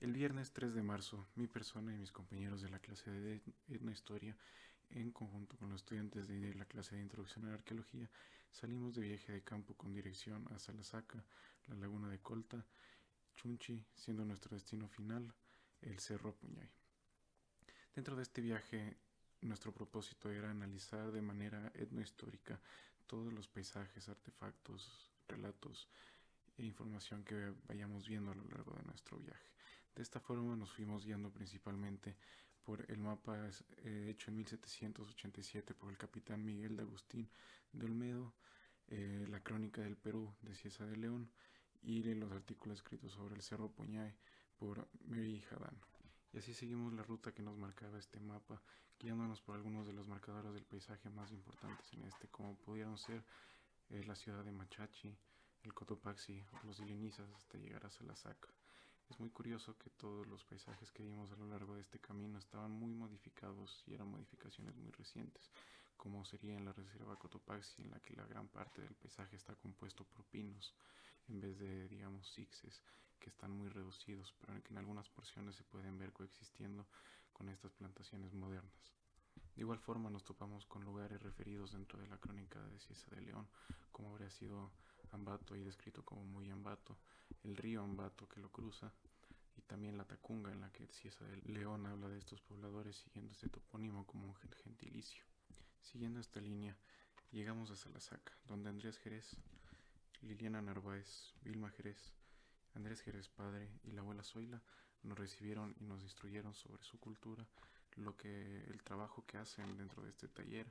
El viernes 3 de marzo, mi persona y mis compañeros de la clase de etnohistoria, en conjunto con los estudiantes de la clase de introducción a la arqueología, salimos de viaje de campo con dirección a Salasaca, la laguna de Colta, Chunchi, siendo nuestro destino final el Cerro Puñay. Dentro de este viaje, nuestro propósito era analizar de manera etnohistórica todos los paisajes, artefactos, relatos e información que vayamos viendo a lo largo de nuestro viaje. De esta forma nos fuimos guiando principalmente por el mapa hecho en 1787 por el capitán Miguel de Agustín de Olmedo, la crónica del Perú de Ciesa de León y los artículos escritos sobre el Cerro Puñay por Mary Haddam. Y así seguimos la ruta que nos marcaba este mapa, guiándonos por algunos de los marcadores del paisaje más importantes en este, como pudieron ser la ciudad de Machachi, el Cotopaxi o los Ilinizas hasta llegar a Salasaca. Es muy curioso que todos los paisajes que vimos a lo largo de este camino estaban muy modificados y eran modificaciones muy recientes, como sería en la reserva Cotopaxi, en la que la gran parte del paisaje está compuesto por pinos, en vez de, digamos, cixes, que están muy reducidos, pero que en algunas porciones se pueden ver coexistiendo con estas plantaciones modernas. De igual forma nos topamos con lugares referidos dentro de la crónica de Ciesa de León, como habría sido Ambato y descrito como muy Ambato, el río Ambato que lo cruza, y también la Tacunga en la que Ciesa de León habla de estos pobladores siguiendo este topónimo como un gentilicio. Siguiendo esta línea, llegamos a Salasaca, donde Andrés Jerez, Liliana Narváez, Vilma Jerez, Andrés Jerez padre y la abuela Zoila nos recibieron y nos instruyeron sobre su cultura, el trabajo que hacen dentro de este taller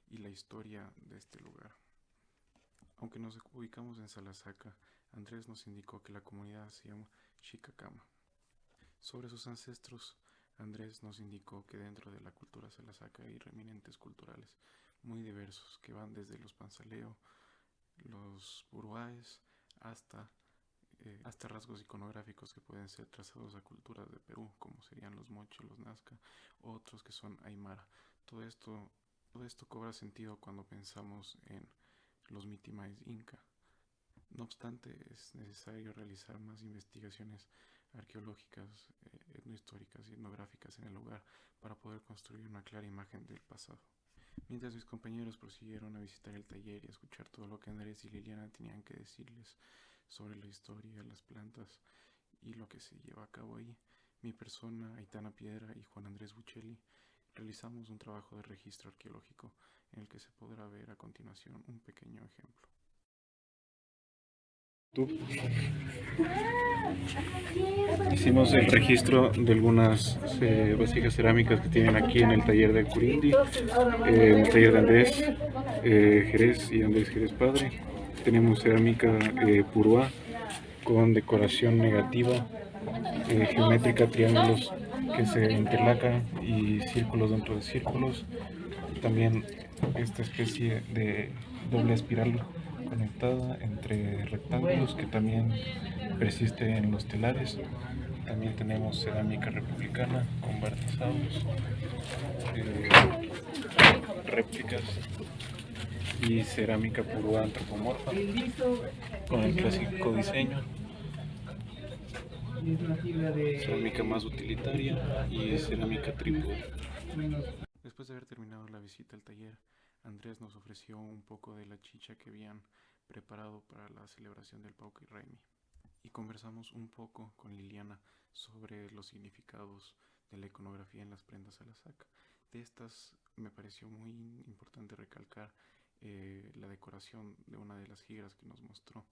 y la historia de este lugar. Aunque nos ubicamos en Salasaca, Andrés nos indicó que la comunidad se llama Chicacama. Sobre sus ancestros, Andrés nos indicó que dentro de la cultura salasaca hay remanentes culturales muy diversos que van desde los panzaleo, los uruáes, hasta rasgos iconográficos que pueden ser trazados a culturas de Perú, como serían los mochos, los nazca, otros que son aymara. Todo esto, todo esto cobra sentido cuando pensamos en los mitimaes inca. No obstante, es necesario realizar más investigaciones arqueológicas, etnohistóricas y etnográficas en el lugar para poder construir una clara imagen del pasado. Mientras mis compañeros prosiguieron a visitar el taller y a escuchar todo lo que Andrés y Liliana tenían que decirles sobre la historia, las plantas y lo que se lleva a cabo ahí, mi persona, Aitana Piedra y Juan Andrés Buccelli realizamos un trabajo de registro arqueológico en el que se podrá ver a continuación un pequeño ejemplo. Hicimos el registro de algunas vasijas cerámicas que tienen aquí en el taller de Curindi, en el taller de Andrés Jerez y Andrés Jerez Padre. Tenemos cerámica purúa con decoración negativa, geométrica, triángulos que se interlacan y círculos dentro de círculos. También esta especie de doble espiral conectada entre rectángulos que también persiste en los telares. También tenemos cerámica republicana con barnizados, eh, réplicas y cerámica purúa antropomorfa con el clásico diseño, cerámica más utilitaria y cerámica trípode. Después de haber terminado la visita al taller, Andrés nos ofreció un poco de la chicha que habían preparado para la celebración del Pauca y Raimi. Y conversamos un poco con Liliana sobre los significados de la iconografía en las prendas a la saca. De estas me pareció muy importante recalcar la decoración de una de las giras que nos mostró,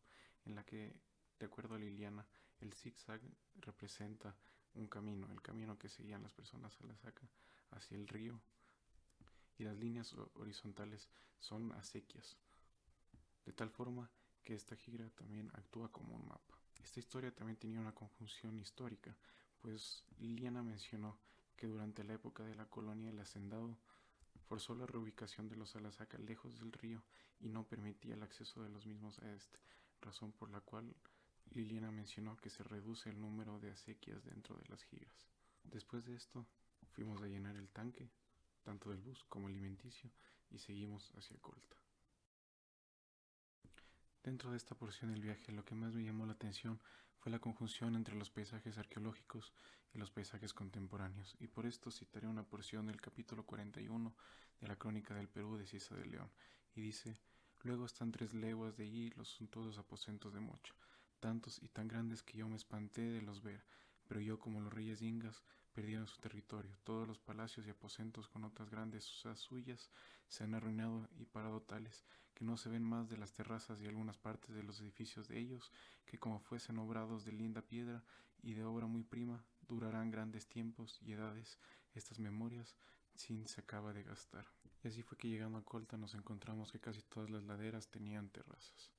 en la que, de acuerdo a Liliana, el zigzag representa un camino, el camino que seguían las personas a la saca hacia el río, y las líneas horizontales son acequias, de tal forma que esta gira también actúa como un mapa. Esta historia también tenía una conjunción histórica, pues Liliana mencionó que durante la época de la colonia el hacendado forzó la reubicación de los Alasaca lejos del río y no permitía el acceso de los mismos a este, razón por la cual Liliana mencionó que se reduce el número de acequias dentro de las giras. Después de esto, fuimos a llenar el tanque, tanto del bus como alimenticio, y seguimos hacia Colta. Dentro de esta porción del viaje, lo que más me llamó la atención fue la conjunción entre los paisajes arqueológicos y los paisajes contemporáneos, y por esto citaré una porción del capítulo 41 de la Crónica del Perú de Cieza de León, y dice: luego están 3 leguas de allí los suntuosos aposentos de Mocha, tantos y tan grandes que yo me espanté de los ver, pero yo, como los reyes ingas perdieron su territorio, todos los palacios y aposentos con otras grandes suyas se han arruinado y parado tales, que no se ven más de las terrazas y algunas partes de los edificios de ellos, que como fuesen obrados de linda piedra y de obra muy prima, durarán grandes tiempos y edades estas memorias, sin se acaba de gastar. Y así fue que, llegando a Colta, nos encontramos que casi todas las laderas tenían terrazas.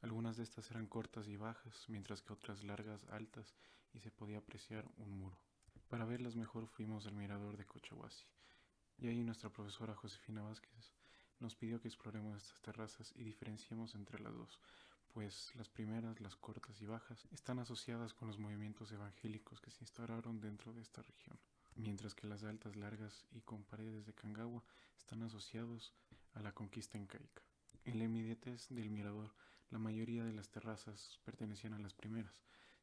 Algunas de estas eran cortas y bajas, mientras que otras largas, altas, y se podía apreciar un muro. Para verlas mejor fuimos al mirador de Cochahuasi, y ahí nuestra profesora Josefina Vázquez nos pidió que exploremos estas terrazas y diferenciemos entre las dos, pues las primeras, las cortas y bajas, están asociadas con los movimientos evangélicos que se instauraron dentro de esta región, mientras que las altas, largas y con paredes de Cangagua están asociados a la conquista incaica. En la inmediatez del mirador, la mayoría de las terrazas pertenecían a las primeras.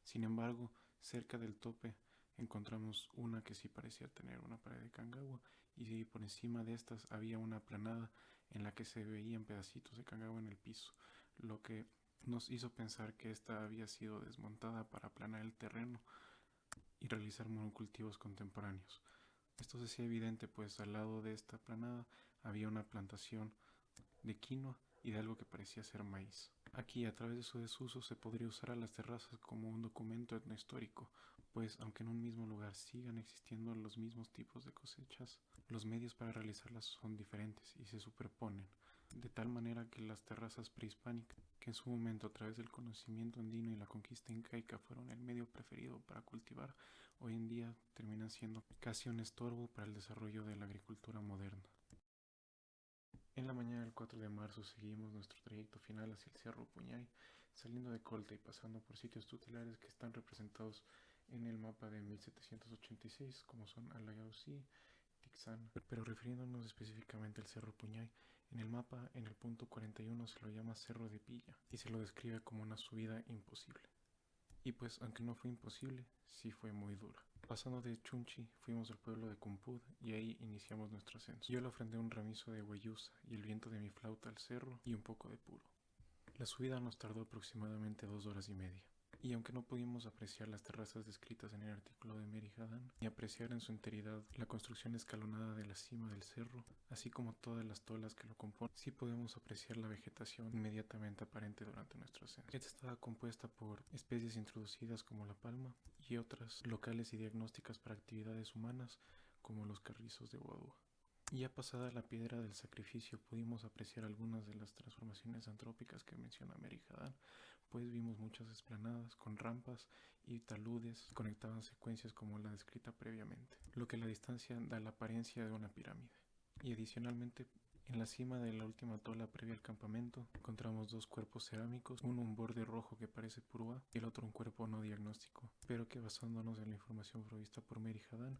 Sin embargo, cerca del tope encontramos una que sí parecía tener una pared de Cangagua, y por encima de estas había una aplanada en la que se veían pedacitos de Cangagua en el piso, lo que nos hizo pensar que esta había sido desmontada para aplanar el terreno y realizar monocultivos contemporáneos. Esto se hacía evidente, pues al lado de esta aplanada había una plantación de quinoa y de algo que parecía ser maíz. Aquí, a través de su desuso, se podría usar a las terrazas como un documento etnohistórico, pues aunque en un mismo lugar sigan existiendo los mismos tipos de cosechas, los medios para realizarlas son diferentes y se superponen, de tal manera que las terrazas prehispánicas, que en su momento, a través del conocimiento andino y la conquista incaica, fueron el medio preferido para cultivar, hoy en día terminan siendo casi un estorbo para el desarrollo de la agricultura moderna. En la mañana del 4 de marzo seguimos nuestro trayecto final hacia el Cerro Puñay, saliendo de Colta y pasando por sitios tutelares que están representados en el mapa de 1786, como son Alayausí, Tixán. Pero refiriéndonos específicamente al Cerro Puñay, en el mapa, en el punto 41, se lo llama Cerro de Pilla y se lo describe como una subida imposible. Y pues, aunque no fue imposible, sí fue muy dura. Pasando de Chunchi, fuimos al pueblo de Cumpud y ahí iniciamos nuestro ascenso. Yo le ofrendé un ramizo de guayusa y el viento de mi flauta al cerro y un poco de puro. La subida nos tardó aproximadamente 2 horas y media. Y aunque no pudimos apreciar las terrazas descritas en el artículo de Merijadán, ni apreciar en su enteridad la construcción escalonada de la cima del cerro, así como todas las tolas que lo componen, sí podemos apreciar la vegetación inmediatamente aparente durante nuestro ascenso. Esta estaba compuesta por especies introducidas como la palma y otras locales y diagnósticas para actividades humanas como los carrizos de Guadúa. Y ya pasada la piedra del sacrificio pudimos apreciar algunas de las transformaciones antrópicas que menciona Merijadán, pues vimos muchas esplanadas con rampas y taludes que conectaban secuencias como la descrita previamente, lo que a la distancia da la apariencia de una pirámide. Y adicionalmente, en la cima de la última tola previa al campamento encontramos 2 cuerpos cerámicos, uno un borde rojo que parece purúa y el otro un cuerpo no diagnóstico, pero que, basándonos en la información provista por Merijadán,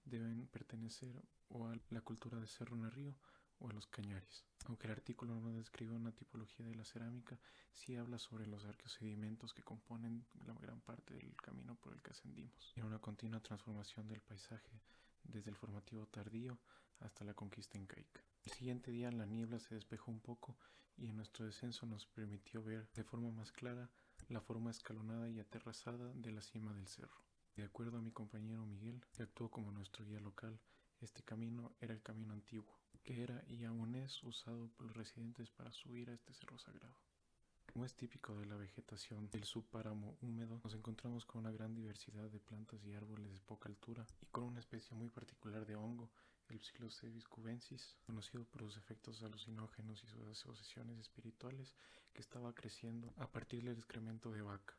deben pertenecer o a la cultura de Cerro Narrío o a los cañaris. Aunque el artículo no describe una tipología de la cerámica, sí habla sobre los arqueosedimentos que componen la gran parte del camino por el que ascendimos, en una continua transformación del paisaje desde el formativo tardío hasta la conquista incaica. El siguiente día la niebla se despejó un poco y en nuestro descenso nos permitió ver de forma más clara la forma escalonada y aterrazada de la cima del cerro. De acuerdo a mi compañero Miguel, que actuó como nuestro guía local, este camino era el camino antiguo, que era y aún es usado por los residentes para subir a este cerro sagrado. Como es típico de la vegetación del subpáramo húmedo, nos encontramos con una gran diversidad de plantas y árboles de poca altura y con una especie muy particular de hongo, el Psilocybe cubensis, conocido por sus efectos alucinógenos y sus asociaciones espirituales, que estaba creciendo a partir del excremento de vaca,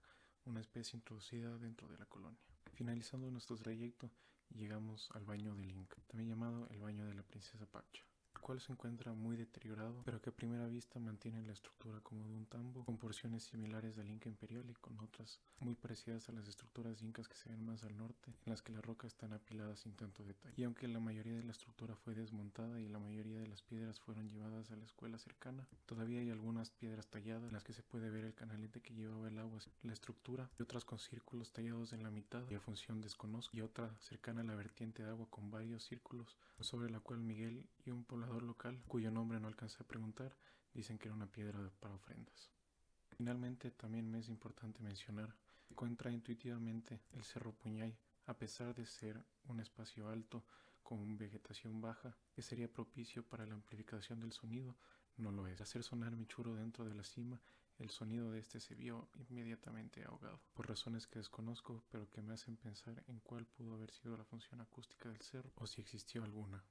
una especie introducida dentro de la colonia. Finalizando nuestro trayecto, llegamos al Baño del Inca, también llamado el Baño de la Princesa Pacha. cual se encuentra muy deteriorado, pero que a primera vista mantiene la estructura como de un tambo, con porciones similares del Inca imperial y con otras muy parecidas a las estructuras incas que se ven más al norte, en las que las rocas están apiladas sin tanto detalle. Y aunque la mayoría de la estructura fue desmontada y la mayoría de las piedras fueron llevadas a la escuela cercana, todavía hay algunas piedras talladas en las que se puede ver el canalete que llevaba el agua, la estructura, y otras con círculos tallados en la mitad, cuya función desconozco, y otra cercana a la vertiente de agua con varios círculos, sobre la cual Miguel y un poblador local, cuyo nombre no alcancé a preguntar, dicen que era una piedra para ofrendas. Finalmente, también me es importante mencionar que contraintuitivamente el Cerro Puñay, a pesar de ser un espacio alto con vegetación baja que sería propicio para la amplificación del sonido, no lo es. Al hacer sonar mi churro dentro de la cima, el sonido de este se vio inmediatamente ahogado, por razones que desconozco, pero que me hacen pensar en cuál pudo haber sido la función acústica del cerro, o si existió alguna.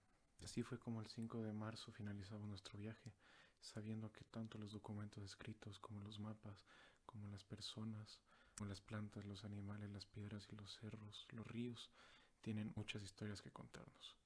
Así fue como el 5 de marzo finalizamos nuestro viaje, sabiendo que tanto los documentos escritos como los mapas, como las personas, como las plantas, los animales, las piedras y los cerros, los ríos, tienen muchas historias que contarnos.